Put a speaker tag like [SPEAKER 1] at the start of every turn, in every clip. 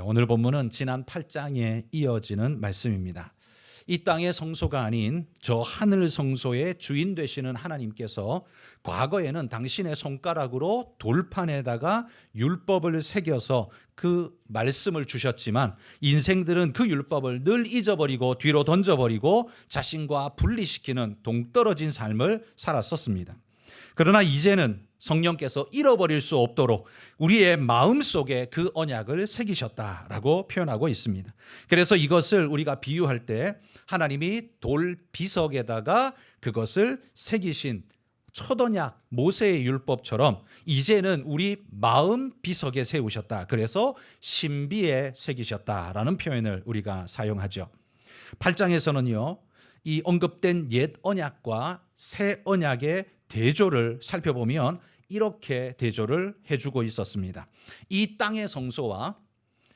[SPEAKER 1] 오늘 본문은 지난 8장에 이어지는 말씀입니다. 이 땅의 성소가 아닌 저 하늘 성소의 주인 되시는 하나님께서 과거에는 당신의 손가락으로 돌판에다가 율법을 새겨서 그 말씀을 주셨지만 인생들은 그 율법을 늘 잊어버리고 뒤로 던져버리고 자신과 분리시키는 동떨어진 삶을 살았었습니다. 그러나 이제는 성령께서 잃어버릴 수 없도록 우리의 마음속에 그 언약을 새기셨다라고 표현하고 있습니다. 그래서 이것을 우리가 비유할 때 하나님이 돌 비석에다가 그것을 새기신 첫 언약 모세의 율법처럼 이제는 우리 마음 비석에 세우셨다. 그래서 신비에 새기셨다라는 표현을 우리가 사용하죠. 8장에서는요. 이 언급된 옛 언약과 새 언약의 대조를 살펴보면 이렇게 대조를 해주고 있었습니다. 이 땅의 성소와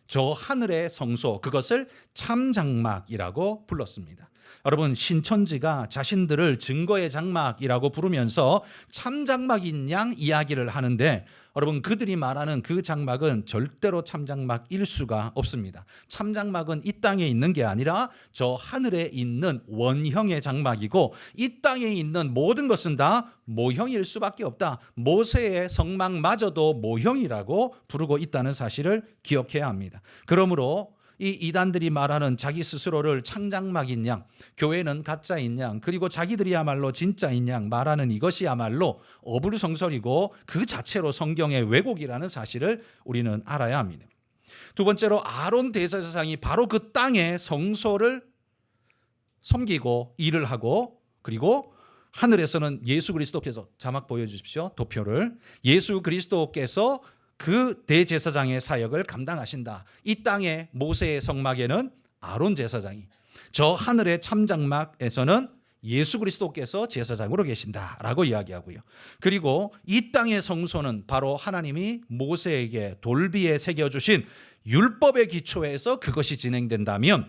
[SPEAKER 1] 저 하늘의 성소, 그것을 참장막이라고 불렀습니다. 여러분, 신천지가 자신들을 증거의 장막이라고 부르면서 참장막인 양 이야기를 하는데 여러분, 그들이 말하는 그 장막은 절대로 참장막일 수가 없습니다. 참장막은 이 땅에 있는 게 아니라 저 하늘에 있는 원형의 장막이고 이 땅에 있는 모든 것은 다 모형일 수밖에 없다. 모세의 성막마저도 모형이라고 부르고 있다는 사실을 기억해야 합니다. 그러므로 이 이단들이 말하는 자기 스스로를 창장막인 양, 교회는 가짜인 양, 그리고 자기들이야말로 진짜인 양 말하는 이것이야말로 어불성설이고 그 자체로 성경의 왜곡이라는 사실을 우리는 알아야 합니다. 두 번째로 아론 대제사장이 바로 그 땅의 성소를 섬기고 일을 하고 그리고 하늘에서는 예수 그리스도께서 자막 보여주십시오. 도표를 예수 그리스도께서 그 대제사장의 사역을 감당하신다. 이 땅의 모세의 성막에는 아론 제사장이, 저 하늘의 참장막에서는 예수 그리스도께서 제사장으로 계신다라고 이야기하고요. 그리고 이 땅의 성소는 바로 하나님이 모세에게 돌비에 새겨주신 율법의 기초에서 그것이 진행된다면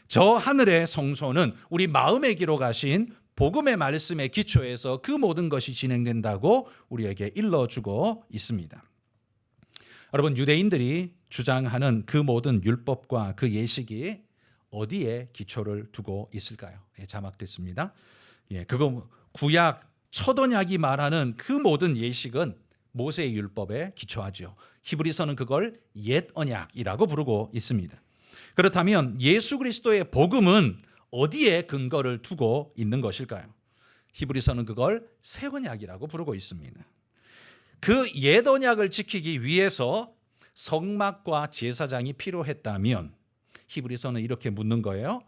[SPEAKER 1] 저 하늘의 성소는 우리 마음에 기록하신 복음의 말씀의 기초에서 그 모든 것이 진행된다고 우리에게 일러주고 있습니다. 여러분, 유대인들이 주장하는 그 모든 율법과 그 예식이 어디에 기초를 두고 있을까요? 자막됐습니다. 그거 구약 첫 언약이 말하는 그 모든 예식은 모세의 율법에 기초하죠. 히브리서는 그걸 옛 언약이라고 부르고 있습니다. 그렇다면 예수 그리스도의 복음은 어디에 근거를 두고 있는 것일까요? 히브리서는 그걸 새 언약이라고 부르고 있습니다. 그 옛 언약을 지키기 위해서 성막과 제사장이 필요했다면 히브리서는 이렇게 묻는 거예요.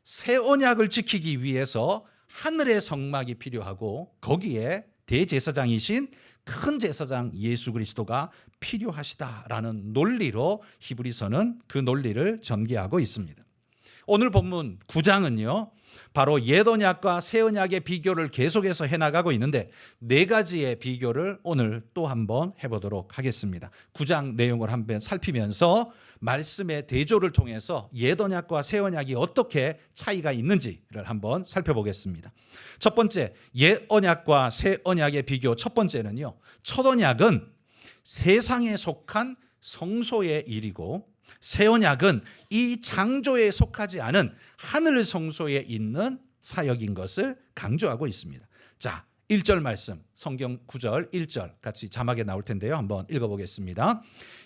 [SPEAKER 1] 새 언약을 지키기 위해서 하늘의 성막이 필요하고 거기에 대제사장이신 큰 제사장 예수 그리스도가 필요하시다라는 논리로 히브리서는 그 논리를 전개하고 있습니다. 오늘 본문 9장은요. 바로 옛 언약과 새 언약의 비교를 계속해서 해나가고 있는데 네 가지의 비교를 오늘 또 한번 해보도록 하겠습니다. 9장 내용을 한번 살피면서 말씀의 대조를 통해서 옛 언약과 새 언약이 어떻게 차이가 있는지를 한번 살펴보겠습니다. 첫 번째, 옛 언약과 새 언약의 비교. 첫 번째는요. 첫 언약은 세상에 속한 성소의 일이고 새 언약은 이 창조에 속하지 않은 하늘 성소에 있는 사역인 것을 강조하고 있습니다. 자, 1절 말씀, 성경 9절 1절 같이 자막에 나올 텐데요. 한번 읽어보겠습니다.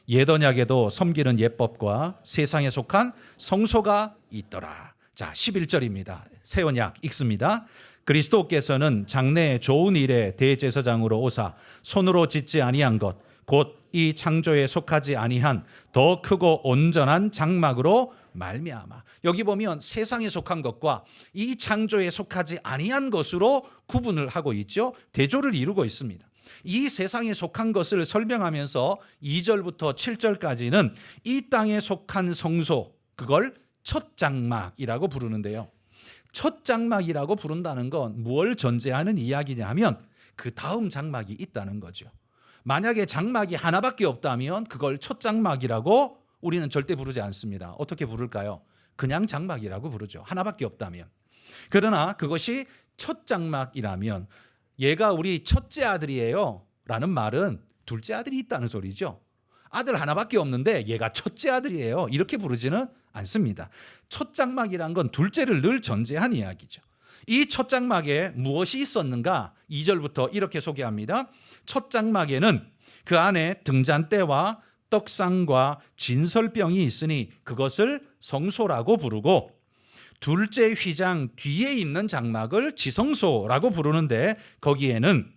[SPEAKER 1] 옛 언약에도 섬기는 예법과 세상에 속한 성소가 있더라. 자, 11절입니다. 새 언약 읽습니다. 그리스도께서는 장래의 좋은 일의 대제사장으로 오사 손으로 짓지 아니한 것 곧 이 창조에 속하지 아니한 더 크고 온전한 장막으로 말미암아. 여기 보면 세상에 속한 것과 이 창조에 속하지 아니한 것으로 구분을 하고 있죠. 대조를 이루고 있습니다. 이 세상에 속한 것을 설명하면서 2절부터 7절까지는 이 땅에 속한 성소, 그걸 첫 장막이라고 부르는데요. 첫 장막이라고 부른다는 건 무엇을 전제하는 이야기냐 하면 그 다음 장막이 있다는 거죠. 만약에 장막이 하나밖에 없다면 그걸 첫 장막이라고 우리는 절대 부르지 않습니다. 어떻게 부를까요? 그냥 장막이라고 부르죠. 하나밖에 없다면. 그러나 그것이 첫 장막이라면 얘가 우리 첫째 아들이에요 라는 말은 둘째 아들이 있다는 소리죠. 아들 하나밖에 없는데 얘가 첫째 아들이에요. 이렇게 부르지는 않습니다. 첫 장막이란 건 둘째를 늘 전제한 이야기죠. 이 첫 장막에 무엇이 있었는가? 2절부터 이렇게 소개합니다. 첫 장막에는 그 안에 등잔대와 떡상과 진설병이 있으니 그것을 성소라고 부르고, 둘째 휘장 뒤에 있는 장막을 지성소라고 부르는데 거기에는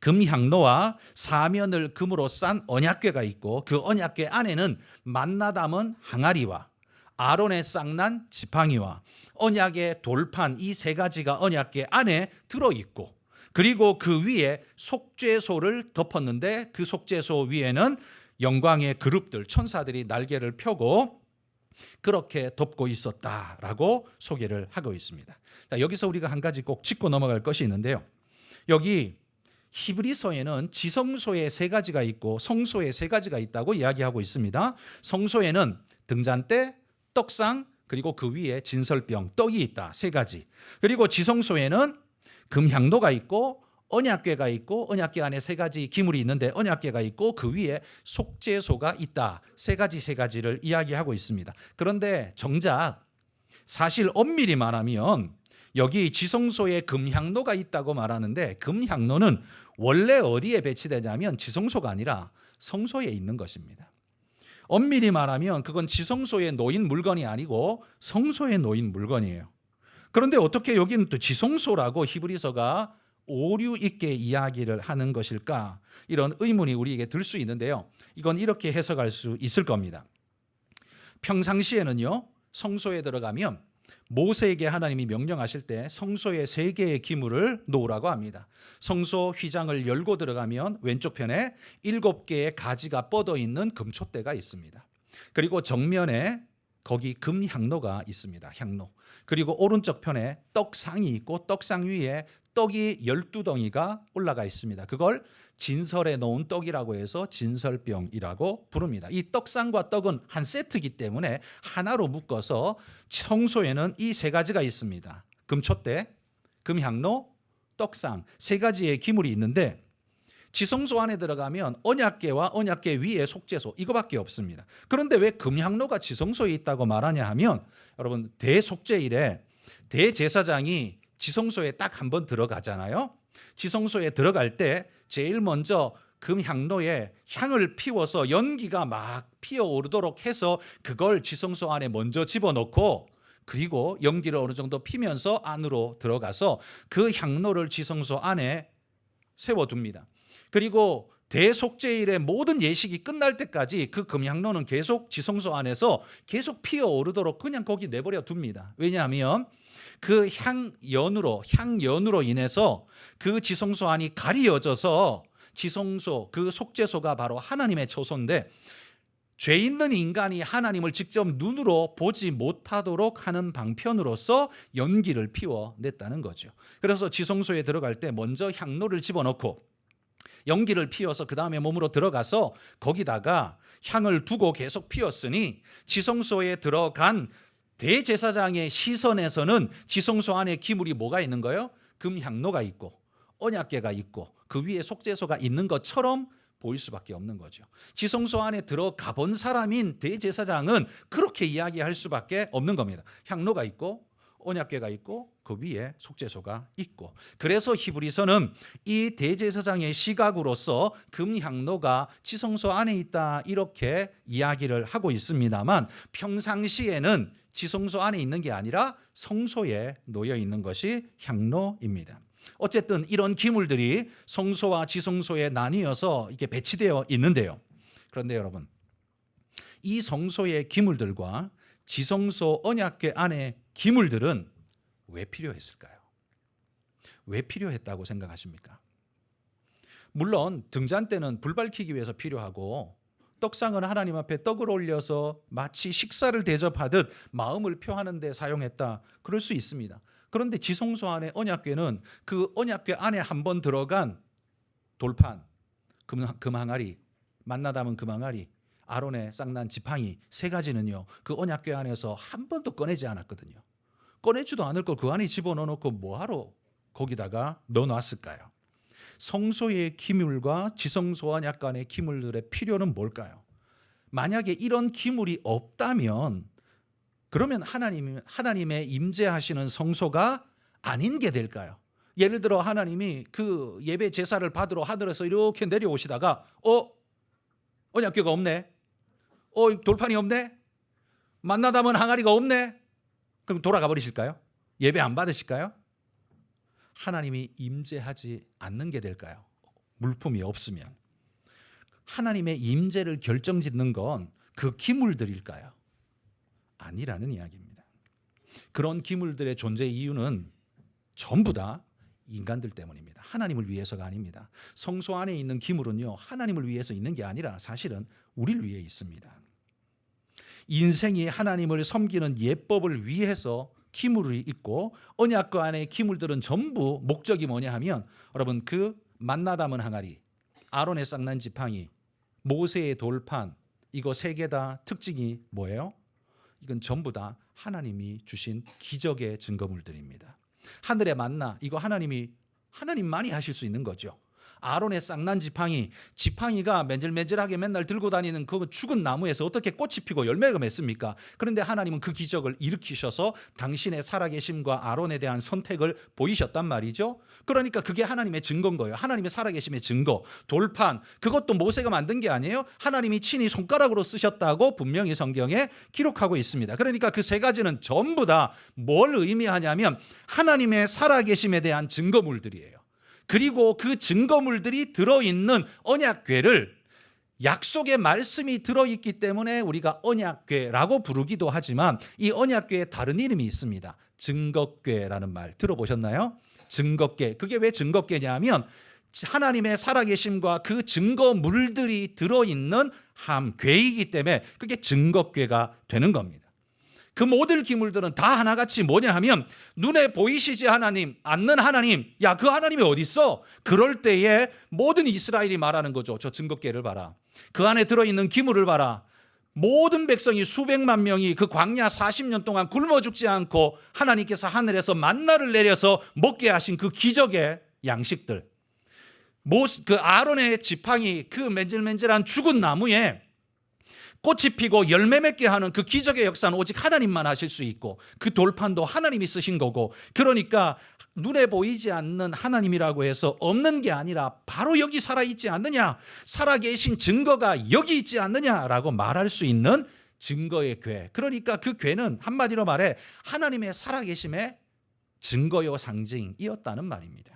[SPEAKER 1] 금향로와 사면을 금으로 싼 언약궤가 있고 그 언약궤 안에는 만나 담은 항아리와 아론의 쌍난 지팡이와 언약의 돌판, 이 세 가지가 언약궤 안에 들어있고, 그리고 그 위에 속죄소를 덮었는데 그 속죄소 위에는 영광의 그룹들, 천사들이 날개를 펴고 그렇게 덮고 있었다라고 소개를 하고 있습니다. 자, 여기서 우리가 한 가지 꼭 짚고 넘어갈 것이 있는데요. 여기 히브리서에는 지성소에 세 가지가 있고 성소에 세 가지가 있다고 이야기하고 있습니다. 성소에는 등잔대, 떡상, 그리고 그 위에 진설병, 떡이 있다. 세 가지. 그리고 지성소에는 금향로가 있고 언약궤가 있고 언약궤 안에 세 가지 기물이 있는데 언약궤가 있고 그 위에 속죄소가 있다. 세 가지를 이야기하고 있습니다. 그런데 정작 사실 엄밀히 말하면 여기 지성소에 금향로가 있다고 말하는데 금향로는 원래 어디에 배치되냐면 지성소가 아니라 성소에 있는 것입니다. 엄밀히 말하면 그건 지성소에 놓인 물건이 아니고 성소에 놓인 물건이에요. 그런데 어떻게 여기는 또 지성소라고 히브리서가 오류 있게 이야기를 하는 것일까? 이런 의문이 우리에게 들 수 있는데요. 이건 이렇게 해석할 수 있을 겁니다. 평상시에는요, 성소에 들어가면 모세에게 하나님이 명령하실 때 성소에 세 개의 기물을 놓으라고 합니다. 성소 휘장을 열고 들어가면 왼쪽 편에 7개의 가지가 뻗어 있는 금촛대가 있습니다. 그리고 정면에 거기 금향로가 있습니다. 향로. 그리고 오른쪽 편에 떡상이 있고 떡상 위에 떡이 12덩이가 올라가 있습니다. 그걸 진설에 놓은 떡이라고 해서 진설병이라고 부릅니다. 이 떡상과 떡은 한 세트이기 때문에 하나로 묶어서 성소에는 이 세 가지가 있습니다. 금촛대, 금향로, 떡상, 세 가지의 기물이 있는데 지성소 안에 들어가면 언약궤와 언약궤 위에 속죄소 이거밖에 없습니다. 그런데 왜 금향로가 지성소에 있다고 말하냐 하면, 여러분 대속죄일에 대제사장이 지성소에 딱 한 번 들어가잖아요. 지성소에 들어갈 때 제일 먼저 금향로에 향을 피워서 연기가 막 피어오르도록 해서 그걸 지성소 안에 먼저 집어넣고, 그리고 연기를 어느 정도 피면서 안으로 들어가서 그 향로를 지성소 안에 세워둡니다. 그리고 대속죄일의 모든 예식이 끝날 때까지 그 금향로는 계속 지성소 안에서 계속 피어오르도록 그냥 거기 내버려 둡니다. 왜냐하면 그 향연으로 인해서 그 지성소 안이 가리어져서 지성소, 그 속죄소가 바로 하나님의 처소인데 죄 있는 인간이 하나님을 직접 눈으로 보지 못하도록 하는 방편으로서 연기를 피워냈다는 거죠. 그래서 지성소에 들어갈 때 먼저 향로를 집어넣고 연기를 피워서 그 다음에 몸으로 들어가서 거기다가 향을 두고 계속 피웠으니 지성소에 들어간 대제사장의 시선에서는 지성소 안에 기물이 뭐가 있는 거예요? 금향로가 있고 언약궤가 있고 그 위에 속죄소가 있는 것처럼 보일 수밖에 없는 거죠. 지성소 안에 들어가 본 사람인 대제사장은 그렇게 이야기할 수밖에 없는 겁니다. 향로가 있고 언약궤가 있고 그 위에 속죄소가 있고, 그래서 히브리서는 이 대제사장의 시각으로서 금향로가 지성소 안에 있다 이렇게 이야기를 하고 있습니다만, 평상시에는 지성소 안에 있는 게 아니라 성소에 놓여 있는 것이 향로입니다. 어쨌든 이런 기물들이 성소와 지성소에 나뉘어서 이렇게 배치되어 있는데요. 그런데 여러분, 이 성소의 기물들과 지성소 언약궤 안의 기물들은 왜 필요했을까요? 왜 필요했다고 생각하십니까? 물론 등잔대는 불 밝히기 위해서 필요하고 떡상은 하나님 앞에 떡을 올려서 마치 식사를 대접하듯 마음을 표하는 데 사용했다. 그럴 수 있습니다. 그런데 지성소 안의 언약궤는 그 언약궤 안에 한번 들어간 돌판, 금항아리, 만나 담은 금항아리, 아론의 쌍난 지팡이 세 가지는요, 그 언약궤 안에서 한 번도 꺼내지 않았거든요. 꺼내지도 않을 걸 그 안에 집어넣어놓고 뭐하러 거기다가 넣어놨을까요? 성소의 기물과 지성소와 약간의 기물들의 필요는 뭘까요? 만약에 이런 기물이 없다면 그러면 하나님의 임재하시는 성소가 아닌 게 될까요? 예를 들어 하나님이 그 예배 제사를 받으러 하늘에서 이렇게 내려오시다가 언약궤가 없네. 돌판이 없네. 만나 담은 항아리가 없네. 그럼 돌아가 버리실까요? 예배 안 받으실까요? 하나님이 임재하지 않는 게 될까요? 물품이 없으면. 하나님의 임재를 결정짓는 건 그 기물들일까요? 아니라는 이야기입니다. 그런 기물들의 존재 이유는 전부 다 인간들 때문입니다. 하나님을 위해서가 아닙니다. 성소 안에 있는 기물은요, 하나님을 위해서 있는 게 아니라 사실은 우리를 위해 있습니다. 인생이 하나님을 섬기는 예법을 위해서 기물이 있고, 언약궤 안에 기물들은 전부 목적이 뭐냐 하면, 여러분, 그 만나 담은 항아리, 아론의 쌍난 지팡이, 모세의 돌판, 이거 세 개 다 특징이 뭐예요? 이건 전부 다 하나님이 주신 기적의 증거물들입니다. 하늘의 만나, 이거 하나님만이 하실 수 있는 거죠. 아론의 쌍난 지팡이가 맨질맨질하게 맨날 들고 다니는 그 죽은 나무에서 어떻게 꽃이 피고 열매가 맺습니까? 그런데 하나님은 그 기적을 일으키셔서 당신의 살아계심과 아론에 대한 선택을 보이셨단 말이죠. 그러니까 그게 하나님의 증거인 거예요. 하나님의 살아계심의 증거. 돌판, 그것도 모세가 만든 게 아니에요. 하나님이 친히 손가락으로 쓰셨다고 분명히 성경에 기록하고 있습니다. 그러니까 그 세 가지는 전부 다 뭘 의미하냐면 하나님의 살아계심에 대한 증거물들이에요. 그리고 그 증거물들이 들어있는 언약궤를, 약속의 말씀이 들어있기 때문에 우리가 언약궤라고 부르기도 하지만 이 언약궤에 다른 이름이 있습니다. 증거궤라는 말 들어보셨나요? 증거궤. 그게 왜 증거궤냐 면 하나님의 살아계심과 그 증거물들이 들어있는 궤이기 때문에 그게 증거궤가 되는 겁니다. 그 모든 기물들은 다 하나같이 뭐냐 하면 눈에 보이시지 않는 하나님, 야, 그 하나님이 어디 있어? 그럴 때에 모든 이스라엘이 말하는 거죠. 저 증거궤를 봐라. 그 안에 들어있는 기물을 봐라. 모든 백성이 수백만 명이 그 광야 40년 동안 굶어 죽지 않고 하나님께서 하늘에서 만나를 내려서 먹게 하신 그 기적의 양식들, 그 아론의 지팡이, 그 맨질맨질한 죽은 나무에 꽃이 피고 열매 맺게 하는 그 기적의 역사는 오직 하나님만 하실 수 있고, 그 돌판도 하나님이 쓰신 거고, 그러니까 눈에 보이지 않는 하나님이라고 해서 없는 게 아니라 바로 여기 살아있지 않느냐, 살아계신 증거가 여기 있지 않느냐라고 말할 수 있는 증거의 궤. 그러니까 그 궤는 한마디로 말해 하나님의 살아계심의 증거요 상징이었다는 말입니다.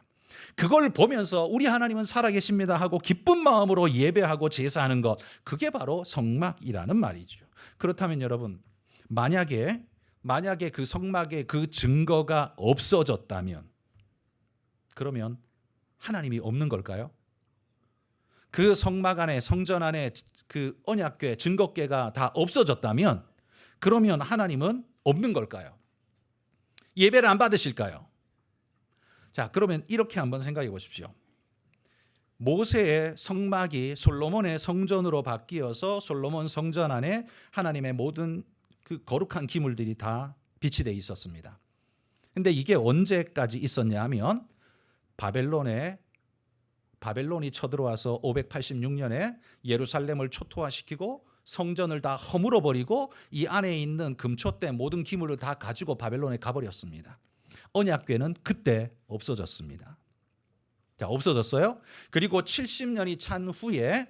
[SPEAKER 1] 그걸 보면서 우리 하나님은 살아계십니다 하고 기쁜 마음으로 예배하고 제사하는 것, 그게 바로 성막이라는 말이죠. 그렇다면 여러분, 만약에 그 성막의 그 증거가 없어졌다면 그러면 하나님이 없는 걸까요? 그 성막 안에, 성전 안에 그 언약궤, 증거궤가 다 없어졌다면 그러면 하나님은 없는 걸까요? 예배를 안 받으실까요? 자, 그러면 이렇게 한번 생각해 보십시오. 모세의 성막이 솔로몬의 성전으로 바뀌어서 솔로몬 성전 안에 하나님의 모든 그 거룩한 기물들이 다 비치되어 있었습니다. 근데 이게 언제까지 있었냐 하면 바벨론이 쳐들어와서 586년에 예루살렘을 초토화시키고 성전을 다 허물어 버리고 이 안에 있는 금초대 모든 기물을 다 가지고 바벨론에 가버렸습니다. 언약궤는 그때 없어졌습니다. 자, 없어졌어요. 그리고 70년이 찬 후에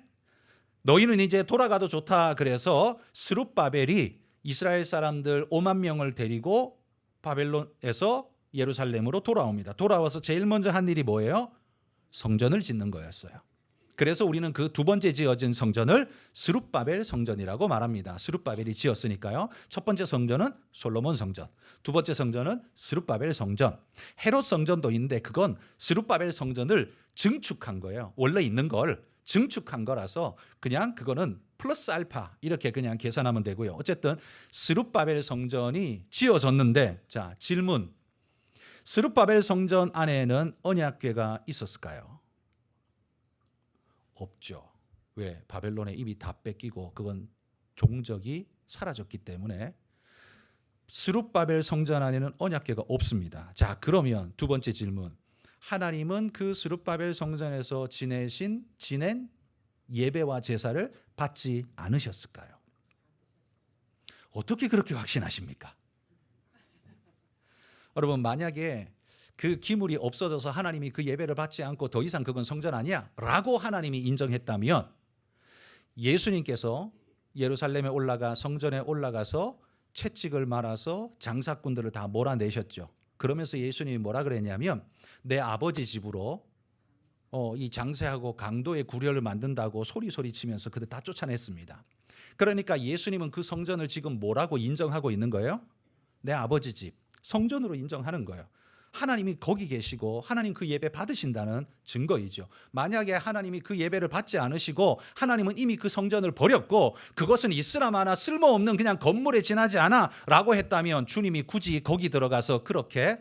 [SPEAKER 1] 너희는 이제 돌아가도 좋다 그래서 스룹바벨이 이스라엘 사람들 5만 명을 데리고 바벨론에서 예루살렘으로 돌아옵니다. 돌아와서 제일 먼저 한 일이 뭐예요? 성전을 짓는 거였어요. 그래서 우리는 그 두 번째 지어진 성전을 스룹바벨 성전이라고 말합니다. 스룹바벨이 지었으니까요. 첫 번째 성전은 솔로몬 성전, 두 번째 성전은 스룹바벨 성전. 헤롯 성전도 있는데 그건 스룹바벨 성전을 증축한 거예요. 원래 있는 걸 증축한 거라서 그냥 그거는 플러스 알파 이렇게 그냥 계산하면 되고요. 어쨌든 스룹바벨 성전이 지어졌는데, 자, 질문. 스룹바벨 성전 안에는 언약궤가 있었을까요? 없죠. 왜? 바벨론의 입이 다 뺏기고 그건 종적이 사라졌기 때문에 스룹바벨 성전 안에는 언약궤가 없습니다. 자, 그러면 두 번째 질문. 하나님은 그 스룹바벨 성전에서 지낸 예배와 제사를 받지 않으셨을까요? 어떻게 그렇게 확신하십니까? 여러분, 만약에 그 기물이 없어져서 하나님이 그 예배를 받지 않고 더 이상 그건 성전 아니야 라고 하나님이 인정했다면 예수님께서 예루살렘에 올라가 성전에 올라가서 채찍을 말아서 장사꾼들을 다 몰아내셨죠. 그러면서 예수님이 뭐라 그랬냐면 내 아버지 집으로 이 장세하고 강도의 구려를 만든다고 소리치면서 그들 다 쫓아냈습니다. 그러니까 예수님은 그 성전을 지금 뭐라고 인정하고 있는 거예요? 내 아버지 집, 성전으로 인정하는 거예요. 하나님이 거기 계시고 하나님 그 예배 받으신다는 증거이죠. 만약에 하나님이 그 예배를 받지 않으시고 하나님은 이미 그 성전을 버렸고 그것은 이스라마나 쓸모없는 그냥 건물에 지나지 않아 라고 했다면 주님이 굳이 거기 들어가서 그렇게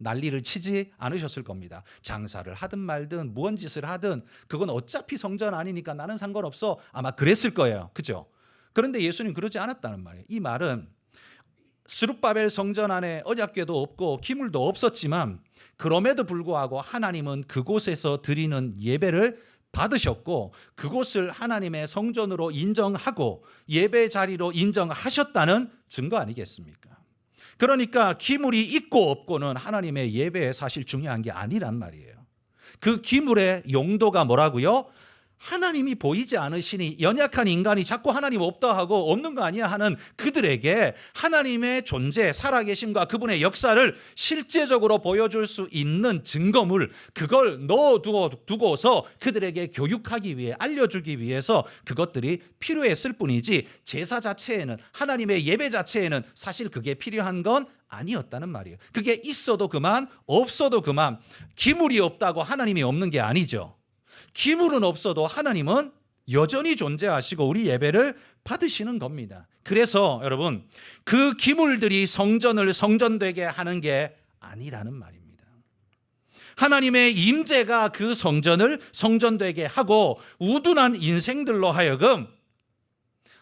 [SPEAKER 1] 난리를 치지 않으셨을 겁니다. 장사를 하든 말든 무언 짓을 하든 그건 어차피 성전 아니니까 나는 상관없어, 아마 그랬을 거예요. 그죠? 그런데 예수님 그러지 않았다는 말이에요. 이 말은 스룹바벨 성전 안에 언약궤도 없고 기물도 없었지만 그럼에도 불구하고 하나님은 그곳에서 드리는 예배를 받으셨고 그곳을 하나님의 성전으로 인정하고 예배 자리로 인정하셨다는 증거 아니겠습니까? 그러니까 기물이 있고 없고는 하나님의 예배에 사실 중요한 게 아니란 말이에요. 그 기물의 용도가 뭐라고요? 하나님이 보이지 않으시니 연약한 인간이 자꾸 하나님 없다 하고 없는 거 아니야 하는 그들에게 하나님의 존재, 살아계심과 그분의 역사를 실제적으로 보여줄 수 있는 증거물, 그걸 넣어두고서 그들에게 교육하기 위해, 알려주기 위해서 그것들이 필요했을 뿐이지 제사 자체에는, 하나님의 예배 자체에는 사실 그게 필요한 건 아니었다는 말이에요. 그게 있어도 그만, 없어도 그만. 기물이 없다고 하나님이 없는 게 아니죠. 기물은 없어도 하나님은 여전히 존재하시고 우리 예배를 받으시는 겁니다. 그래서 여러분, 그 기물들이 성전을 성전되게 하는 게 아니라는 말입니다. 하나님의 임재가 그 성전을 성전되게 하고 우둔한 인생들로 하여금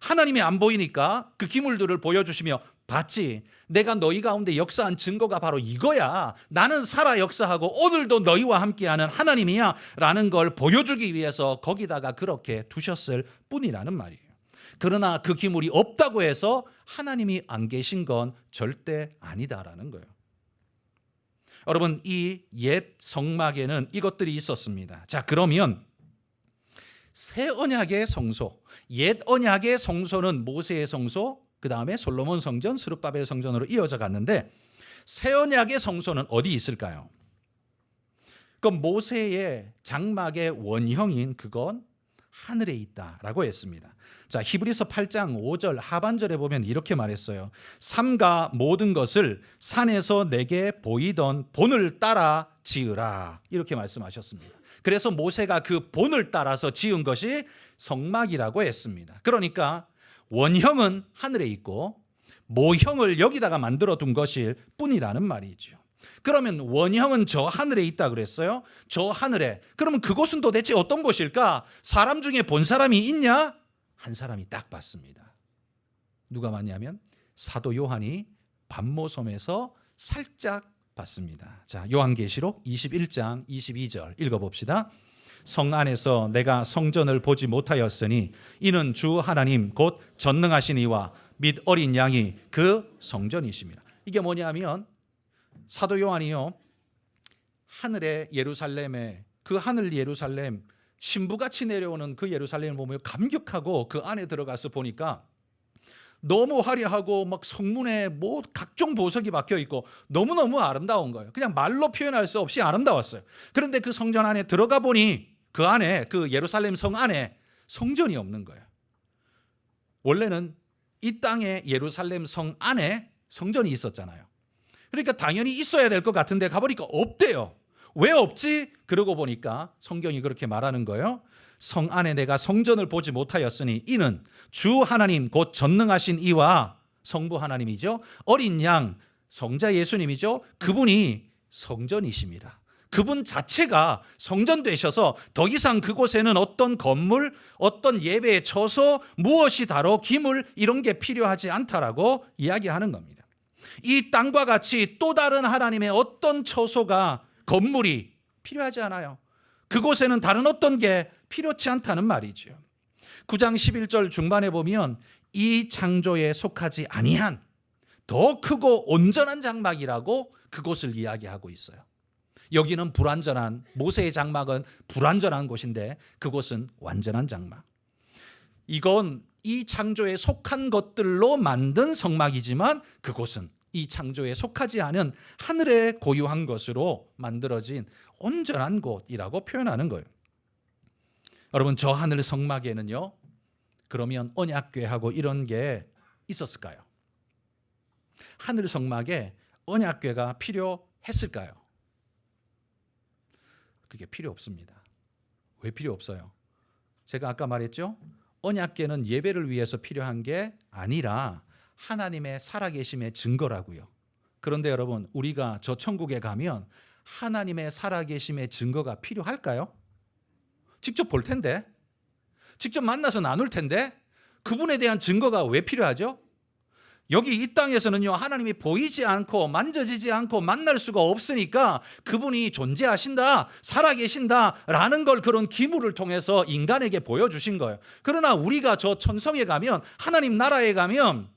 [SPEAKER 1] 하나님이 안 보이니까 그 기물들을 보여주시며 봤지? 내가 너희 가운데 역사한 증거가 바로 이거야. 나는 살아 역사하고 오늘도 너희와 함께하는 하나님이야 라는 걸 보여주기 위해서 거기다가 그렇게 두셨을 뿐이라는 말이에요. 그러나 그 기물이 없다고 해서 하나님이 안 계신 건 절대 아니다라는 거예요. 여러분, 이 옛 성막에는 이것들이 있었습니다. 자, 그러면 새 언약의 성소, 옛 언약의 성소는 모세의 성소, 그 다음에 솔로몬 성전, 스룹바벨 성전으로 이어져 갔는데 새 언약의 성소는 어디 있을까요? 그 모세의 장막의 원형인 그건 하늘에 있다라고 했습니다. 자, 히브리서 8장 5절 하반절에 보면 이렇게 말했어요. 삼가 모든 것을 산에서 내게 보이던 본을 따라 지으라, 이렇게 말씀하셨습니다. 그래서 모세가 그 본을 따라서 지은 것이 성막이라고 했습니다. 그러니까 원형은 하늘에 있고 모형을 여기다가 만들어 둔 것일 뿐이라는 말이죠. 그러면 원형은 저 하늘에 있다 그랬어요. 저 하늘에. 그러면 그곳은 도대체 어떤 곳일까? 사람 중에 본 사람이 있냐? 한 사람이 딱 봤습니다. 누가 봤냐면 사도 요한이 반모섬에서 살짝 봤습니다. 자, 요한계시록 21장 22절 읽어봅시다. 성 안에서 내가 성전을 보지 못하였으니 이는 주 하나님 곧 전능하신 이와 및 어린 양이 그 성전이십니다. 이게 뭐냐면 사도 요한이요, 하늘의 예루살렘에, 그 하늘 예루살렘 신부같이 내려오는 그 예루살렘을 보며 감격하고 그 안에 들어가서 보니까 너무 화려하고 막 성문에 뭐 각종 보석이 박혀 있고 너무너무 아름다운 거예요. 그냥 말로 표현할 수 없이 아름다웠어요. 그런데 그 성전 안에 들어가 보니 그 안에, 그 예루살렘 성 안에 성전이 없는 거예요. 원래는 이 땅의 예루살렘 성 안에 성전이 있었잖아요. 그러니까 당연히 있어야 될 것 같은데 가보니까 없대요. 왜 없지? 그러고 보니까 성경이 그렇게 말하는 거예요. 성 안에 내가 성전을 보지 못하였으니 이는 주 하나님 곧 전능하신 이와 성부 하나님이죠, 어린 양 성자 예수님이죠, 그분이 성전이십니다. 그분 자체가 성전 되셔서 더 이상 그곳에는 어떤 건물, 어떤 예배의 처소, 무엇이 다로 기물 이런 게 필요하지 않다라고 이야기하는 겁니다. 이 땅과 같이 또 다른 하나님의 어떤 처소가, 건물이 필요하지 않아요. 그곳에는 다른 어떤 게 필요치 않다는 말이죠. 9장 11절 중반에 보면 이 창조에 속하지 아니한 더 크고 온전한 장막이라고 그곳을 이야기하고 있어요. 여기는 불완전한, 모세의 장막은 불완전한 곳인데 그곳은 완전한 장막. 이건 이 창조에 속한 것들로 만든 성막이지만 그곳은 이 창조에 속하지 않은 하늘에 고유한 것으로 만들어진 온전한 곳이라고 표현하는 거예요. 여러분, 저 하늘 성막에는요, 그러면 언약궤하고 이런 게 있었을까요? 하늘 성막에 언약궤가 필요했을까요? 그게 필요 없습니다. 왜 필요 없어요? 제가 아까 말했죠? 언약궤는 예배를 위해서 필요한 게 아니라 하나님의 살아계심의 증거라고요. 그런데 여러분, 우리가 저 천국에 가면 하나님의 살아계심의 증거가 필요할까요? 직접 볼 텐데, 직접 만나서 나눌 텐데, 그분에 대한 증거가 왜 필요하죠? 여기 이 땅에서는요, 하나님이 보이지 않고 만져지지 않고 만날 수가 없으니까 그분이 존재하신다, 살아계신다라는 걸 그런 기물을 통해서 인간에게 보여주신 거예요. 그러나 우리가 저 천성에 가면, 하나님 나라에 가면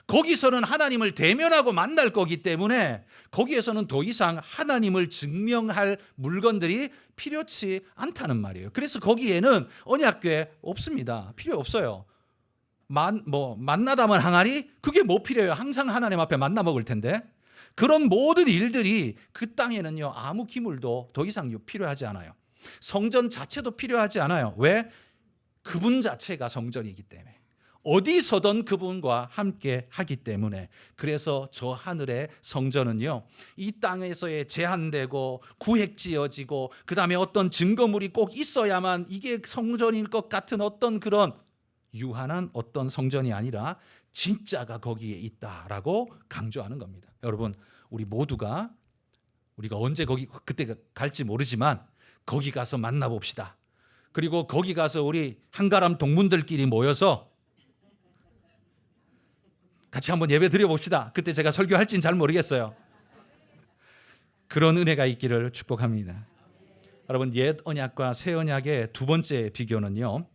[SPEAKER 1] 거기서는 하나님을 대면하고 만날 거기 때문에 거기에서는 더 이상 하나님을 증명할 물건들이 필요치 않다는 말이에요. 그래서 거기에는 언약궤 없습니다. 필요 없어요. 만나다만 항아리? 그게 뭐 필요해요? 항상 하나님 앞에 만나 먹을 텐데. 그런 모든 일들이 그 땅에는요, 아무 기물도 더 이상 필요하지 않아요. 성전 자체도 필요하지 않아요. 왜? 그분 자체가 성전이기 때문에. 어디서든 그분과 함께 하기 때문에. 그래서 저 하늘의 성전은요, 이 땅에서의 제한되고 구획지어지고 그 다음에 어떤 증거물이 꼭 있어야만 이게 성전일 것 같은 어떤 그런 유한한 어떤 성전이 아니라 진짜가 거기에 있다라고 강조하는 겁니다. 여러분, 우리 모두가 우리가 언제 그때 갈지 모르지만 거기 가서 만나봅시다. 그리고 거기 가서 우리 한가람 동문들끼리 모여서 같이 한번 예배 드려봅시다. 그때 제가 설교할지는 잘 모르겠어요. 그런 은혜가 있기를 축복합니다. 여러분, 옛 언약과 새 언약의 두 번째 비교는요,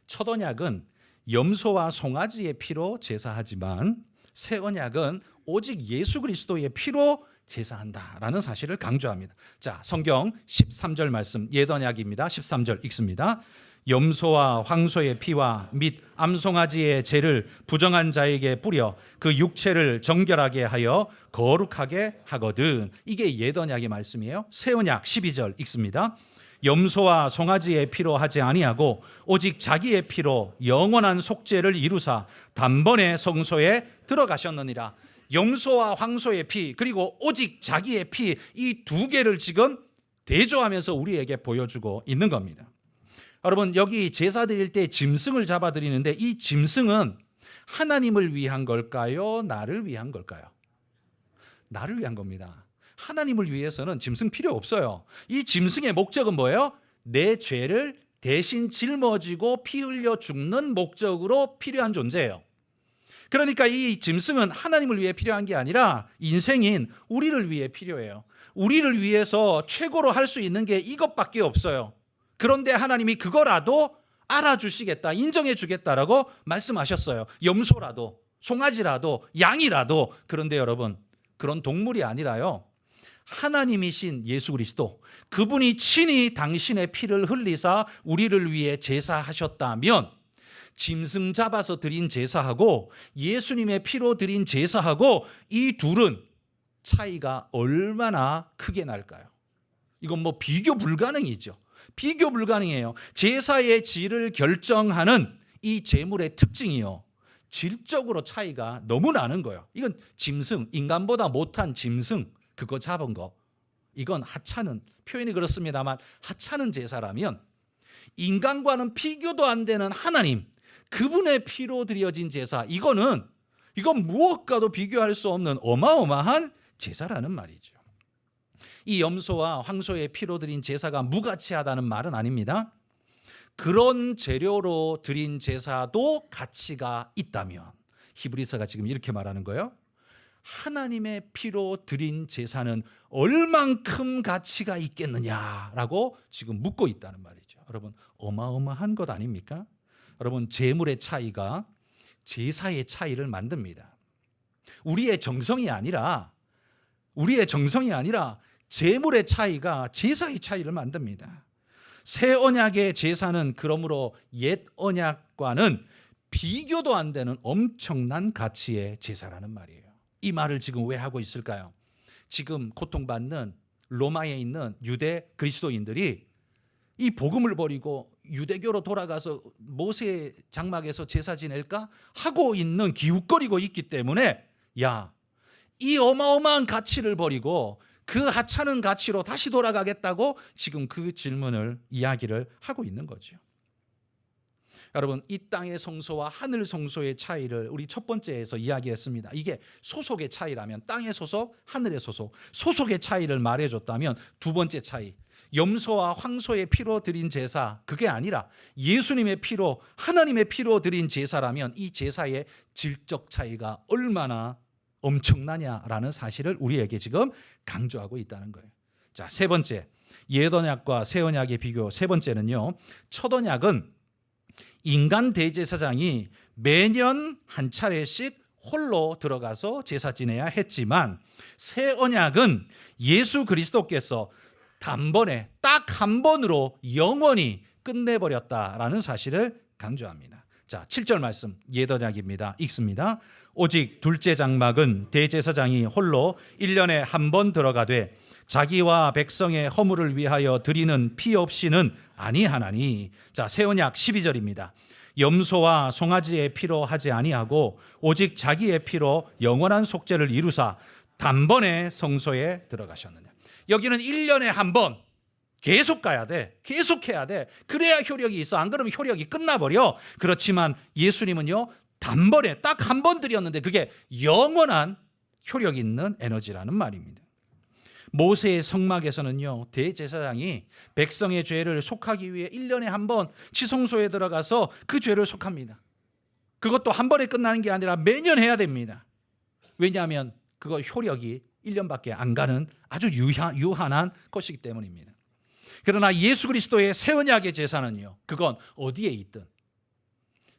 [SPEAKER 1] 첫 언약은 염소와 송아지의 피로 제사하지만 새 언약은 오직 예수 그리스도의 피로 제사한다라는 사실을 강조합니다. 자, 성경 13절 말씀, 옛 언약입니다. 13절 읽습니다. 염소와 황소의 피와 및 암송아지의 죄를 부정한 자에게 뿌려 그 육체를 정결하게 하여 거룩하게 하거든. 이게 옛 언약의 말씀이에요. 새 언약 12절 읽습니다. 염소와 송아지의 피로 하지 아니하고 오직 자기의 피로 영원한 속죄를 이루사 단번에 성소에 들어가셨느니라. 염소와 황소의 피, 그리고 오직 자기의 피, 이 두 개를 지금 대조하면서 우리에게 보여주고 있는 겁니다. 여러분, 여기 제사 드릴 때 짐승을 잡아 드리는데 이 짐승은 하나님을 위한 걸까요? 나를 위한 걸까요? 나를 위한 겁니다. 하나님을 위해서는 짐승 필요 없어요. 이 짐승의 목적은 뭐예요? 내 죄를 대신 짊어지고 피 흘려 죽는 목적으로 필요한 존재예요. 그러니까 이 짐승은 하나님을 위해 필요한 게 아니라 인생인 우리를 위해 필요해요. 우리를 위해서 최고로 할 수 있는 게 이것밖에 없어요. 그런데 하나님이 그거라도 알아주시겠다, 인정해 주겠다라고 말씀하셨어요. 염소라도, 송아지라도, 양이라도. 그런데 여러분, 그런 동물이 아니라요, 하나님이신 예수 그리스도, 그분이 친히 당신의 피를 흘리사 우리를 위해 제사하셨다면 짐승 잡아서 드린 제사하고 예수님의 피로 드린 제사하고 이 둘은 차이가 얼마나 크게 날까요? 이건 뭐 비교 불가능이죠. 비교 불가능해요. 제사의 질을 결정하는 이 제물의 특징이요, 질적으로 차이가 너무 나는 거예요. 이건 짐승, 인간보다 못한 짐승, 그거 잡은 거, 이건 하찮은, 표현이 그렇습니다만 하찮은 제사라면 인간과는 비교도 안 되는 하나님, 그분의 피로 드려진 제사, 이건 무엇과도 비교할 수 없는 어마어마한 제사라는 말이죠. 이 염소와 황소의 피로 드린 제사가 무가치하다는 말은 아닙니다. 그런 재료로 드린 제사도 가치가 있다면, 히브리서가 지금 이렇게 말하는 거예요. 하나님의 피로 드린 제사는 얼만큼 가치가 있겠느냐라고 지금 묻고 있다는 말이죠. 여러분, 어마어마한 것 아닙니까? 여러분, 재물의 차이가 제사의 차이를 만듭니다. 우리의 정성이 아니라 제물의 차이가 제사의 차이를 만듭니다. 새 언약의 제사는 그러므로 옛 언약과는 비교도 안 되는 엄청난 가치의 제사라는 말이에요. 이 말을 지금 왜 하고 있을까요? 지금 고통받는 로마에 있는 유대 그리스도인들이 이 복음을 버리고 유대교로 돌아가서 모세 장막에서 제사 지낼까 하고 있는, 기웃거리고 있기 때문에, 야, 이 어마어마한 가치를 버리고 그 하찮은 가치로 다시 돌아가겠다고 지금 그 질문을, 이야기를 하고 있는 거죠. 여러분, 이 땅의 성소와 하늘 성소의 차이를 우리 첫 번째에서 이야기했습니다. 이게 소속의 차이라면, 땅의 소속, 하늘의 소속, 소속의 차이를 말해줬다면, 두 번째 차이, 염소와 황소의 피로 드린 제사, 그게 아니라 예수님의 피로, 하나님의 피로 드린 제사라면 이 제사의 질적 차이가 얼마나 엄청나냐라는 사실을 우리에게 지금 강조하고 있다는 거예요. 자, 세 번째, 옛 언약과 새 언약의 비교. 세 번째는요, 첫 언약은 인간 대제사장이 매년 한 차례씩 홀로 들어가서 제사 지내야 했지만, 새 언약은 예수 그리스도께서 단번에 딱 한 번으로 영원히 끝내버렸다라는 사실을 강조합니다. 자, 7절 말씀, 옛 언약입니다. 읽습니다. 오직 둘째 장막은 대제사장이 홀로 1년에 한 번 들어가되 자기와 백성의 허물을 위하여 드리는 피 없이는 아니하나니. 자, 새 언약 12절입니다. 염소와 송아지의 피로 하지 아니하고 오직 자기의 피로 영원한 속죄를 이루사 단번에 성소에 들어가셨느냐. 여기는 1년에 한 번 계속 가야 돼. 계속해야 돼. 그래야 효력이 있어. 안 그러면 효력이 끝나버려. 그렇지만 예수님은요, 단번에 딱 한 번 드렸는데 그게 영원한 효력 있는 에너지라는 말입니다. 모세의 성막에서는요, 대제사장이 백성의 죄를 속하기 위해 1년에 한 번 지성소에 들어가서 그 죄를 속합니다. 그것도 한 번에 끝나는 게 아니라 매년 해야 됩니다. 왜냐하면 그거 효력이 1년밖에 안 가는 아주 유한한 것이기 때문입니다. 그러나 예수 그리스도의 새 언약의 제사는요, 그건 어디에 있든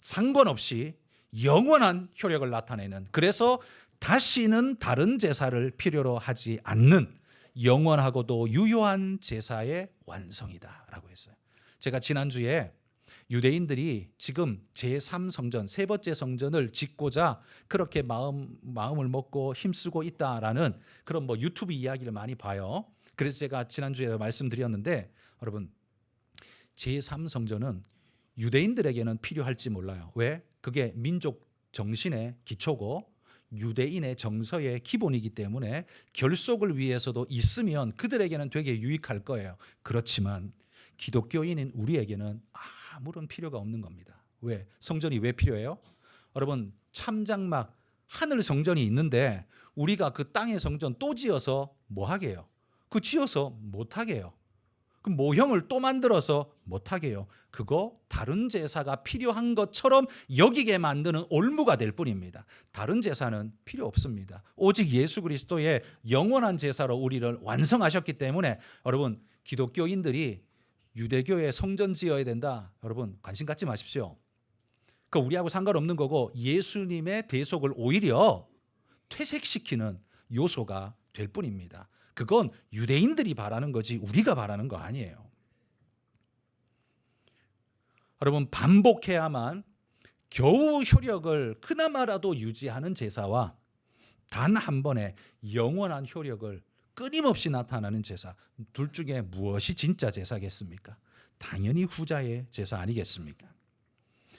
[SPEAKER 1] 상관없이 영원한 효력을 나타내는, 그래서 다시는 다른 제사를 필요로 하지 않는 영원하고도 유효한 제사의 완성이다라고 했어요. 제가 지난주에 유대인들이 지금 제3성전, 세 번째 성전을 짓고자 그렇게 마음을 먹고 힘쓰고 있다라는 그런 유튜브 이야기를 많이 봐요. 그래서 제가 지난주에 말씀드렸는데, 여러분, 제3성전은 유대인들에게는 필요할지 몰라요. 왜? 그게 민족 정신의 기초고 유대인의 정서의 기본이기 때문에 결속을 위해서도 있으면 그들에게는 되게 유익할 거예요. 그렇지만 기독교인인 우리에게는 아무런 필요가 없는 겁니다. 왜? 성전이 왜 필요해요? 여러분, 참장막 하늘 성전이 있는데 우리가 그 땅의 성전 또 지어서 뭐 하게요? 그 지어서 못 하게요. 그 모형을 또 만들어서 못 하게요. 그거 다른 제사가 필요한 것처럼 여기게 만드는 올무가 될 뿐입니다. 다른 제사는 필요 없습니다. 오직 예수 그리스도의 영원한 제사로 우리를 완성하셨기 때문에, 여러분, 기독교인들이 유대교에 성전 지어야 된다, 여러분 관심 갖지 마십시오. 그 우리하고 상관없는 거고, 예수님의 대속을 오히려 퇴색시키는 요소가 될 뿐입니다. 그건 유대인들이 바라는 거지 우리가 바라는 거 아니에요. 여러분, 반복해야만 겨우 효력을 그나마라도 유지하는 제사와 단 한 번에 영원한 효력을 끊임없이 나타나는 제사, 둘 중에 무엇이 진짜 제사겠습니까? 당연히 후자의 제사 아니겠습니까?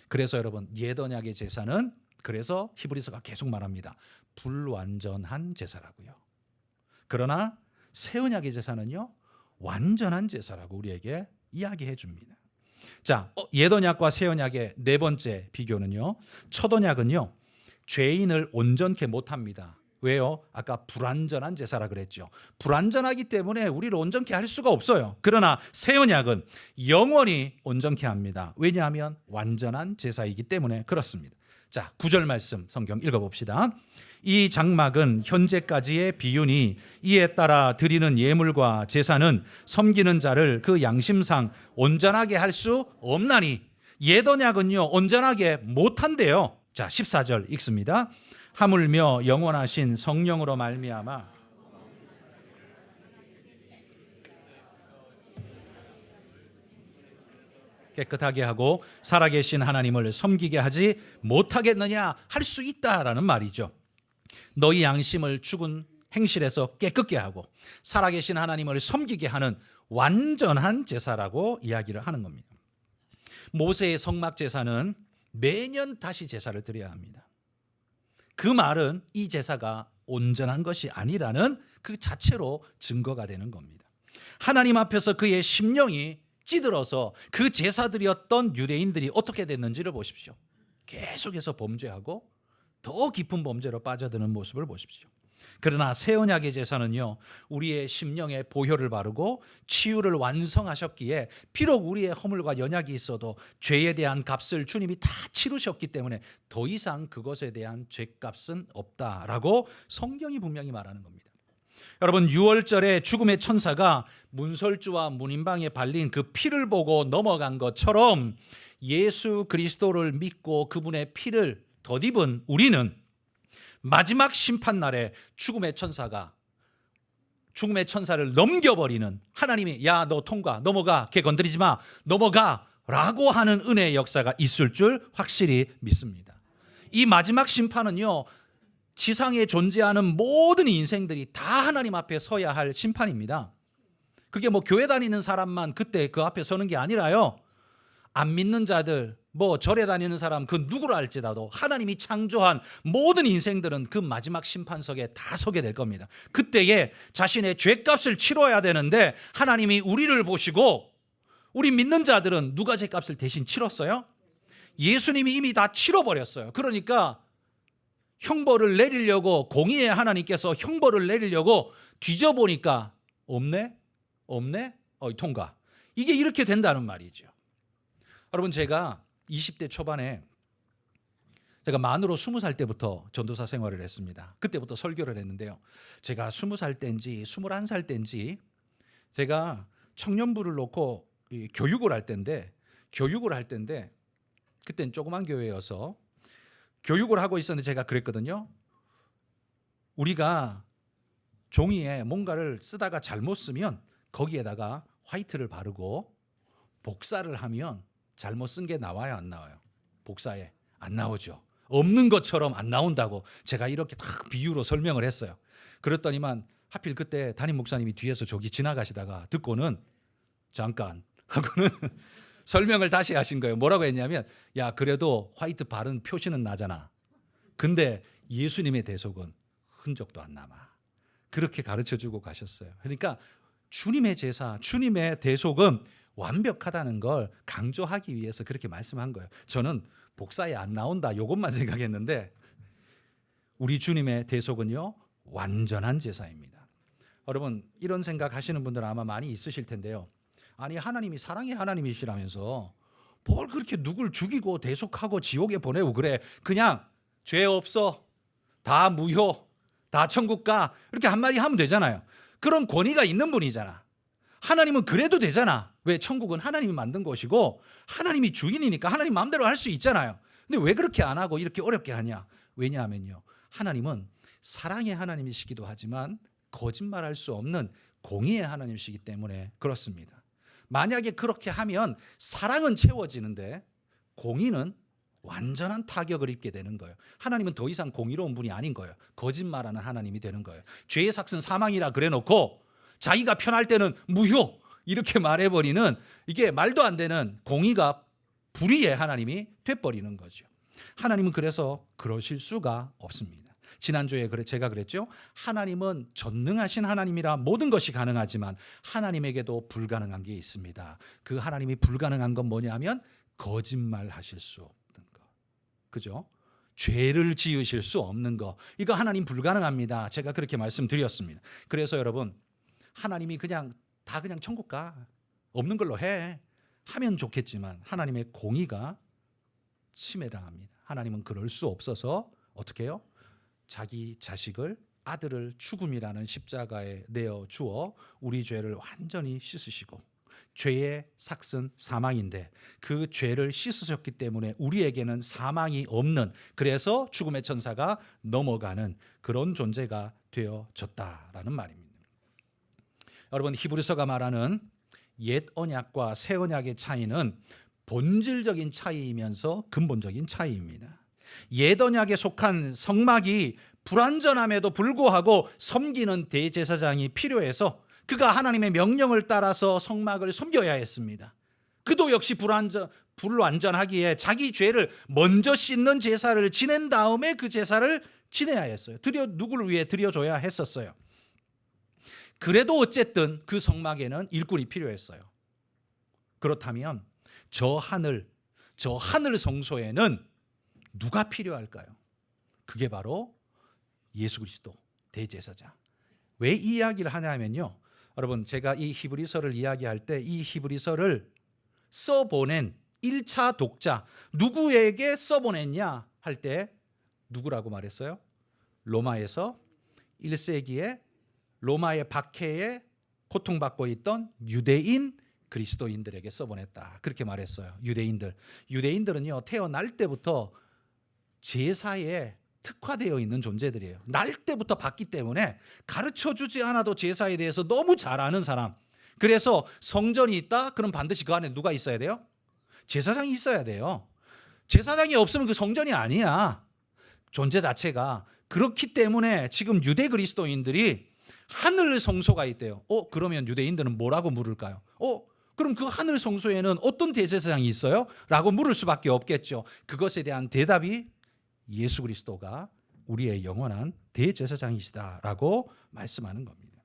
[SPEAKER 1] 그래서 여러분, 옛 언약의 제사는, 그래서 히브리서가 계속 말합니다, 불완전한 제사라고요. 그러나 새 언약의 제사는요, 완전한 제사라고 우리에게 이야기해 줍니다. 자, 옛 언약과 새 언약의 네 번째 비교는요, 첫 언약은요, 죄인을 온전케 못합니다. 왜요? 아까 불완전한 제사라 그랬죠. 불완전하기 때문에 우리를 온전케 할 수가 없어요. 그러나 새 언약은 영원히 온전케 합니다. 왜냐하면 완전한 제사이기 때문에 그렇습니다. 자, 9절 말씀 성경 읽어봅시다. 이 장막은 현재까지의 비유니 이에 따라 드리는 예물과 제사는 섬기는 자를 그 양심상 온전하게 할 수 없나니. 옛 언약은요, 온전하게 못한대요. 자, 14절 읽습니다. 하물며 영원하신 성령으로 말미암아 깨끗하게 하고 살아계신 하나님을 섬기게 하지 못하겠느냐? 할 수 있다라는 말이죠. 너희 양심을 죽은 행실에서 깨끗게 하고 살아계신 하나님을 섬기게 하는 완전한 제사라고 이야기를 하는 겁니다. 모세의 성막 제사는 매년 다시 제사를 드려야 합니다. 그 말은 이 제사가 온전한 것이 아니라는 그 자체로 증거가 되는 겁니다. 하나님 앞에서 그의 심령이 찌들어서 그 제사드렸던 유대인들이 어떻게 됐는지를 보십시오. 계속해서 범죄하고 더 깊은 범죄로 빠져드는 모습을 보십시오. 그러나 새 언약의 제사는요, 우리의 심령에 보혈을 바르고 치유를 완성하셨기에 비록 우리의 허물과 연약이 있어도 죄에 대한 값을 주님이 다 치르셨기 때문에 더 이상 그것에 대한 죄값은 없다라고 성경이 분명히 말하는 겁니다. 여러분, 유월절에 죽음의 천사가 문설주와 문인방에 발린 그 피를 보고 넘어간 것처럼 예수 그리스도를 믿고 그분의 피를 덧입은 우리는 마지막 심판날에 죽음의 천사를 넘겨버리는 하나님이 야, 너 통과, 넘어가, 걔 건드리지 마, 넘어가 라고 하는 은혜의 역사가 있을 줄 확실히 믿습니다. 이 마지막 심판은요, 지상에 존재하는 모든 인생들이 다 하나님 앞에 서야 할 심판입니다. 그게 뭐 교회 다니는 사람만 그때 그 앞에 서는 게 아니라요, 안 믿는 자들, 뭐 절에 다니는 사람 그 누구를 알지라도 하나님이 창조한 모든 인생들은 그 마지막 심판석에 다 서게 될 겁니다. 그때에 자신의 죄값을 치러야 되는데 하나님이 우리를 보시고, 우리 믿는 자들은 누가 죄값을 대신 치렀어요? 예수님이 이미 다 치러버렸어요. 그러니까 형벌을 내리려고, 공의의 하나님께서 형벌을 내리려고 뒤져보니까 없네? 통과. 이게 이렇게 된다는 말이죠. 여러분, 제가 20대 초반에 제가 만으로 20살 때부터 전도사 생활을 했습니다. 그때부터 설교를 했는데요, 제가 20살 때인지 21살 때인지 제가 청년부를 놓고 교육을 할 때인데 그때는 조그만 교회여서 교육을 하고 있었는데 제가 그랬거든요. 우리가 종이에 뭔가를 쓰다가 잘못 쓰면 거기에다가 화이트를 바르고 복사를 하면 잘못 쓴 게 나와요, 안 나와요? 복사에 안 나오죠. 없는 것처럼 안 나온다고 제가 이렇게 딱 비유로 설명을 했어요. 그랬더니만 하필 그때 담임 목사님이 뒤에서 저기 지나가시다가 듣고는 잠깐 하고는 설명을 다시 하신 거예요. 뭐라고 했냐면, 야, 그래도 화이트 바른 표시는 나잖아. 근데 예수님의 대속은 흔적도 안 남아. 그렇게 가르쳐주고 가셨어요. 그러니까 주님의 제사, 주님의 대속은 완벽하다는 걸 강조하기 위해서 그렇게 말씀한 거예요. 저는 복사에 안 나온다 이것만 생각했는데 우리 주님의 대속은요, 완전한 제사입니다. 여러분, 이런 생각하시는 분들 아마 많이 있으실 텐데요. 아니, 하나님이 사랑의 하나님이시라면서 뭘 그렇게 누굴 죽이고 대속하고 지옥에 보내고 그래. 그냥 죄 없어, 다 무효, 다 천국 가, 이렇게 한마디 하면 되잖아요. 그런 권위가 있는 분이잖아. 하나님은 그래도 되잖아. 왜? 천국은 하나님이 만든 것이고 하나님이 주인이니까 하나님 마음대로 할 수 있잖아요. 근데 왜 그렇게 안 하고 이렇게 어렵게 하냐? 왜냐하면요, 하나님은 사랑의 하나님이시기도 하지만 거짓말할 수 없는 공의의 하나님이시기 때문에 그렇습니다. 만약에 그렇게 하면 사랑은 채워지는데 공의는 완전한 타격을 입게 되는 거예요. 하나님은 더 이상 공의로운 분이 아닌 거예요. 거짓말하는 하나님이 되는 거예요. 죄의 삭은 사망이라 그래놓고 자기가 편할 때는 무효 이렇게 말해버리는, 이게 말도 안 되는 공의가 불의의 하나님이 돼버리는 거죠. 하나님은 그래서 그러실 수가 없습니다. 지난주에 제가 그랬죠. 하나님은 전능하신 하나님이라 모든 것이 가능하지만 하나님에게도 불가능한 게 있습니다. 그 하나님이 불가능한 건 뭐냐면 거짓말하실 수 없는 거, 그죠? 죄를 지으실 수 없는 거, 이거 하나님 불가능합니다. 제가 그렇게 말씀드렸습니다. 그래서 여러분, 하나님이 그냥 천국 가, 없는 걸로 해 하면 좋겠지만 하나님의 공의가 침해당합니다. 하나님은 그럴 수 없어서 어떻게 해요? 자기 자식을, 아들을 죽음이라는 십자가에 내어 주어 우리 죄를 완전히 씻으시고 죄의 삭은 사망인데 그 죄를 씻으셨기 때문에 우리에게는 사망이 없는, 그래서 죽음의 천사가 넘어가는 그런 존재가 되어졌다라는 말입니다. 여러분, 히브리서가 말하는 옛 언약과 새 언약의 차이는 본질적인 차이이면서 근본적인 차이입니다. 옛 언약에 속한 성막이 불완전함에도 불구하고 섬기는 대제사장이 필요해서 그가 하나님의 명령을 따라서 성막을 섬겨야 했습니다. 그도 역시 불완전하기에 자기 죄를 먼저 씻는 제사를 지낸 다음에 그 제사를 지내야 했어요. 누구를 위해 드려줘야 했었어요. 그래도 어쨌든 그 성막에는 일꾼이 필요했어요. 그렇다면 저 하늘 성소에는 누가 필요할까요? 그게 바로 예수 그리스도 대제사장. 왜 이 이야기를 하냐면요, 여러분, 제가 이 히브리서를 이야기할 때 이 히브리서를 써보낸 1차 독자, 누구에게 써보냈냐 할 때 누구라고 말했어요? 로마에서 1세기에 로마의 박해에 고통받고 있던 유대인 그리스도인들에게 써보냈다, 그렇게 말했어요. 유대인들은요, 태어날 때부터 제사에 특화되어 있는 존재들이에요. 날 때부터 봤기 때문에 가르쳐주지 않아도 제사에 대해서 너무 잘 아는 사람. 그래서 성전이 있다? 그럼 반드시 그 안에 누가 있어야 돼요? 제사장이 있어야 돼요. 제사장이 없으면 그 성전이 아니야, 존재 자체가. 그렇기 때문에 지금 유대 그리스도인들이 하늘 성소가 있대요. 그러면 유대인들은 뭐라고 물을까요? 그럼 그 하늘 성소에는 어떤 대제사장이 있어요? 라고 물을 수밖에 없겠죠. 그것에 대한 대답이 예수 그리스도가 우리의 영원한 대제사장이시다라고 말씀하는 겁니다.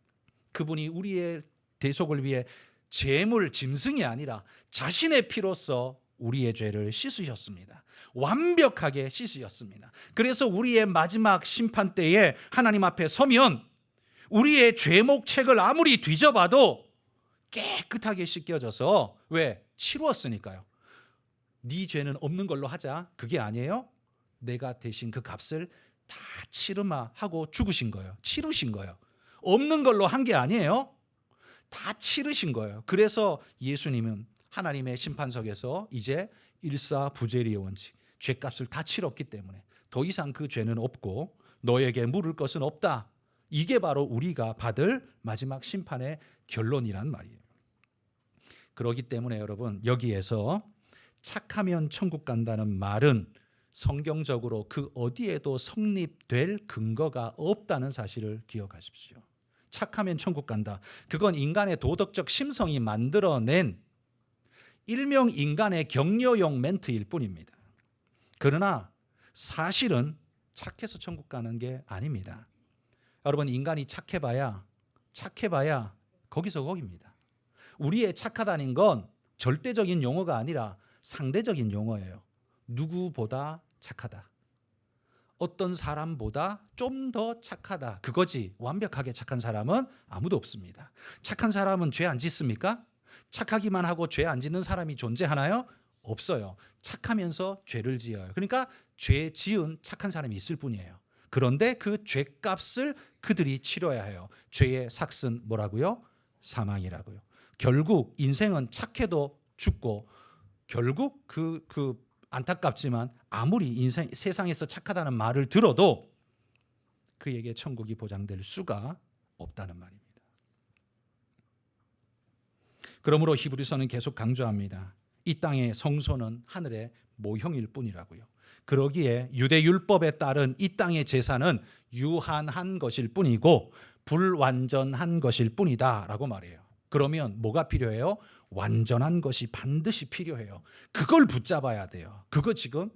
[SPEAKER 1] 그분이 우리의 대속을 위해 제물 짐승이 아니라 자신의 피로써 우리의 죄를 씻으셨습니다. 완벽하게 씻으셨습니다. 그래서 우리의 마지막 심판 때에 하나님 앞에 서면 우리의 죄목책을 아무리 뒤져봐도 깨끗하게 씻겨져서, 왜? 치루었으니까요. 네 죄는 없는 걸로 하자, 그게 아니에요. 내가 대신 그 값을 다 치르마 하고 죽으신 거예요. 치르신 거예요. 없는 걸로 한 게 아니에요. 다 치르신 거예요. 그래서 예수님은 하나님의 심판석에서 이제 일사부재리의 원칙, 죄값을 다 치렀기 때문에 더 이상 그 죄는 없고 너에게 물을 것은 없다. 이게 바로 우리가 받을 마지막 심판의 결론이란 말이에요. 그렇기 때문에 여러분, 여기에서 착하면 천국 간다는 말은 성경적으로 그 어디에도 성립될 근거가 없다는 사실을 기억하십시오. 착하면 천국 간다. 그건 인간의 도덕적 심성이 만들어낸 일명 인간의 격려용 멘트일 뿐입니다. 그러나 사실은 착해서 천국 가는 게 아닙니다. 여러분, 인간이 착해봐야 거기서 거기입니다. 우리의 착하다는 건 절대적인 용어가 아니라 상대적인 용어예요. 누구보다 착하다, 어떤 사람보다 좀 더 착하다, 그거지. 완벽하게 착한 사람은 아무도 없습니다. 착한 사람은 죄 안 짓습니까? 착하기만 하고 죄 안 짓는 사람이 존재하나요? 없어요. 착하면서 죄를 지어요. 그러니까 죄 지은 착한 사람이 있을 뿐이에요. 그런데 그 죄값을 그들이 치러야 해요. 죄의 삭은 뭐라고요? 사망이라고요. 결국 인생은 착해도 죽고, 결국 그 안타깝지만 아무리 세상에서 착하다는 말을 들어도 그에게 천국이 보장될 수가 없다는 말입니다. 그러므로 히브리서는 계속 강조합니다. 이 땅의 성소는 하늘의 모형일 뿐이라고요. 그러기에 유대 율법에 따른 이 땅의 제사는 유한한 것일 뿐이고 불완전한 것일 뿐이다라고 말해요. 그러면 뭐가 필요해요? 완전한 것이 반드시 필요해요. 그걸 붙잡아야 돼요. 그거 지금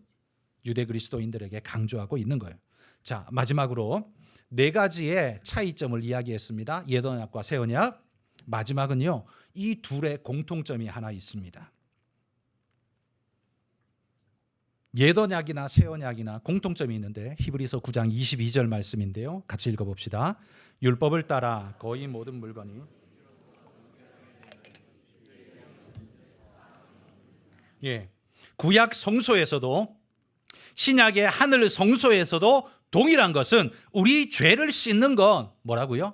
[SPEAKER 1] 유대 그리스도인들에게 강조하고 있는 거예요. 자, 마지막으로 4가지의 차이점을 이야기했습니다. 옛 언약과 새 언약. 마지막은요, 이 둘의 공통점이 하나 있습니다. 옛 언약이나 새 언약이나 공통점이 있는데 히브리서 9장 22절 말씀인데요. 같이 읽어봅시다. 율법을 따라 거의 모든 물건이 구약 성소에서도 신약의 하늘 성소에서도 동일한 것은 우리 죄를 씻는 건 뭐라고요?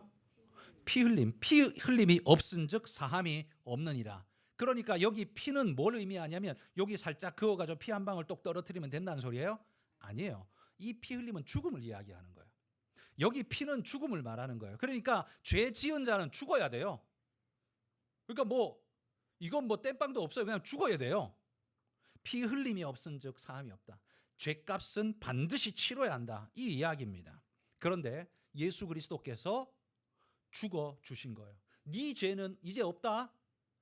[SPEAKER 1] 피 흘림이 없은즉 사함이 없느니라. 그러니까 여기 피는 뭘 의미하냐면 여기 살짝 그어가지고 피 한 방울 똑 떨어뜨리면 된다는 소리예요? 아니에요. 이 피 흘림은 죽음을 이야기하는 거예요. 여기 피는 죽음을 말하는 거예요. 그러니까 죄 지은 자는 죽어야 돼요. 그러니까 이건 땜빵도 없어요. 그냥 죽어야 돼요. 피 흘림이 없은즉 사함이 없다. 죄값은 반드시 치러야 한다. 이 이야기입니다. 그런데 예수 그리스도께서 죽어 주신 거예요. 네 죄는 이제 없다.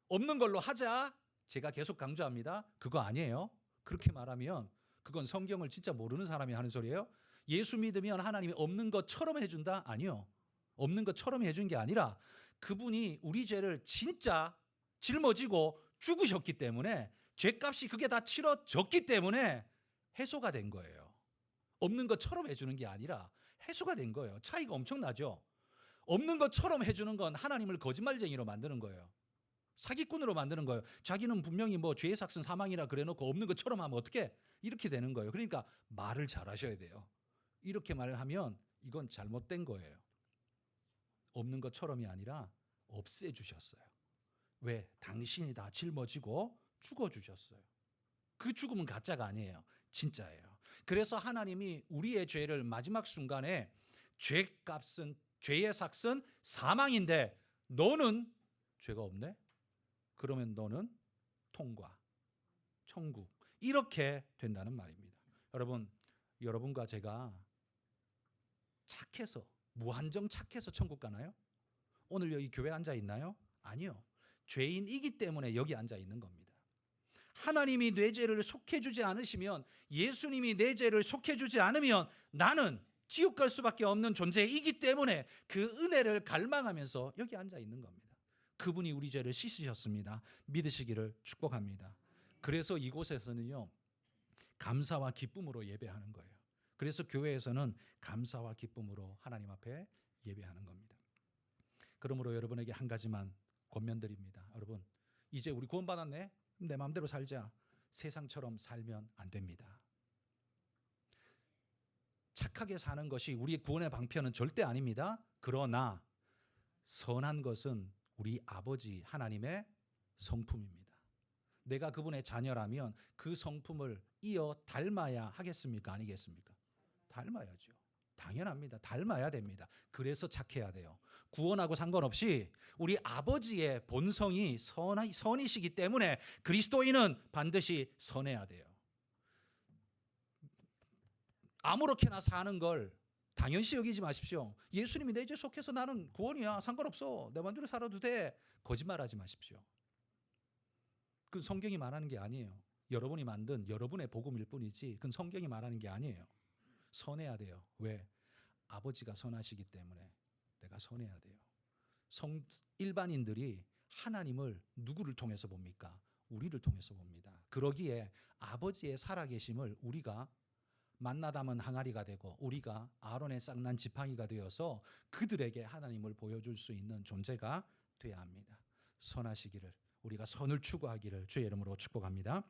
[SPEAKER 1] 없는 걸로 하자. 제가 계속 강조합니다. 그거 아니에요. 그렇게 말하면 그건 성경을 진짜 모르는 사람이 하는 소리예요. 예수 믿으면 하나님이 없는 것처럼 해준다? 아니요. 없는 것처럼 해준 게 아니라 그분이 우리 죄를 진짜 짊어지고 죽으셨기 때문에 죄값이 그게 다 치러졌기 때문에 해소가 된 거예요. 없는 것처럼 해주는 게 아니라 해소가 된 거예요. 차이가 엄청나죠. 없는 것처럼 해주는 건 하나님을 거짓말쟁이로 만드는 거예요. 사기꾼으로 만드는 거예요. 자기는 분명히 죄의 삭은 사망이라 그래놓고 없는 것처럼 하면 어떻게? 이렇게 되는 거예요. 그러니까 말을 잘하셔야 돼요. 이렇게 말을 하면 이건 잘못된 거예요. 없는 것처럼이 아니라 없애주셨어요. 왜? 당신이 다 짊어지고 죽어주셨어요. 그 죽음은 가짜가 아니에요. 진짜예요. 그래서 하나님이 우리의 죄를 마지막 순간에 죄의 삭은 사망인데 너는 죄가 없네? 그러면 너는 통과, 천국 이렇게 된다는 말입니다. 여러분과 제가 착해서 무한정 착해서 천국 가나요? 오늘 여기 교회 앉아 있나요? 아니요. 죄인이기 때문에 여기 앉아 있는 겁니다. 하나님이 내 죄를 속해주지 않으시면, 예수님이 내 죄를 속해주지 않으면 나는 지옥 갈 수밖에 없는 존재이기 때문에 그 은혜를 갈망하면서 여기 앉아 있는 겁니다. 그분이 우리 죄를 씻으셨습니다. 믿으시기를 축복합니다. 그래서 이곳에서는요, 감사와 기쁨으로 예배하는 거예요. 그래서 교회에서는 감사와 기쁨으로 하나님 앞에 예배하는 겁니다. 그러므로 여러분에게 한 가지만 권면드립니다. 여러분, 이제 우리 구원받았네? 내 마음대로 살자. 세상처럼 살면 안 됩니다. 착하게 사는 것이 우리의 구원의 방편은 절대 아닙니다. 그러나 선한 것은 우리 아버지 하나님의 성품입니다. 내가 그분의 자녀라면 그 성품을 이어 닮아야 하겠습니까? 아니겠습니까? 닮아야죠. 당연합니다. 닮아야 됩니다. 그래서 착해야 돼요. 구원하고 상관없이 우리 아버지의 본성이 선이시기 때문에 그리스도인은 반드시 선해야 돼요. 아무렇게나 사는 걸 당연시 여기지 마십시오. 예수님이 내 죄 속해서 나는 구원이야. 상관없어. 내 마음대로 살아도 돼. 거짓말하지 마십시오. 그건 성경이 말하는 게 아니에요. 여러분이 만든 여러분의 복음일 뿐이지 그건 성경이 말하는 게 아니에요. 선해야 돼요. 왜? 아버지가 선하시기 때문에 내가 선해야 돼요. 일반인들이 하나님을 누구를 통해서 봅니까? 우리를 통해서 봅니다. 그러기에 아버지의 살아계심을 우리가 만나담은 항아리가 되고 우리가 아론의 쌍난 지팡이가 되어서 그들에게 하나님을 보여줄 수 있는 존재가 돼야 합니다. 선하시기를, 우리가 선을 추구하기를 주의 이름으로 축복합니다.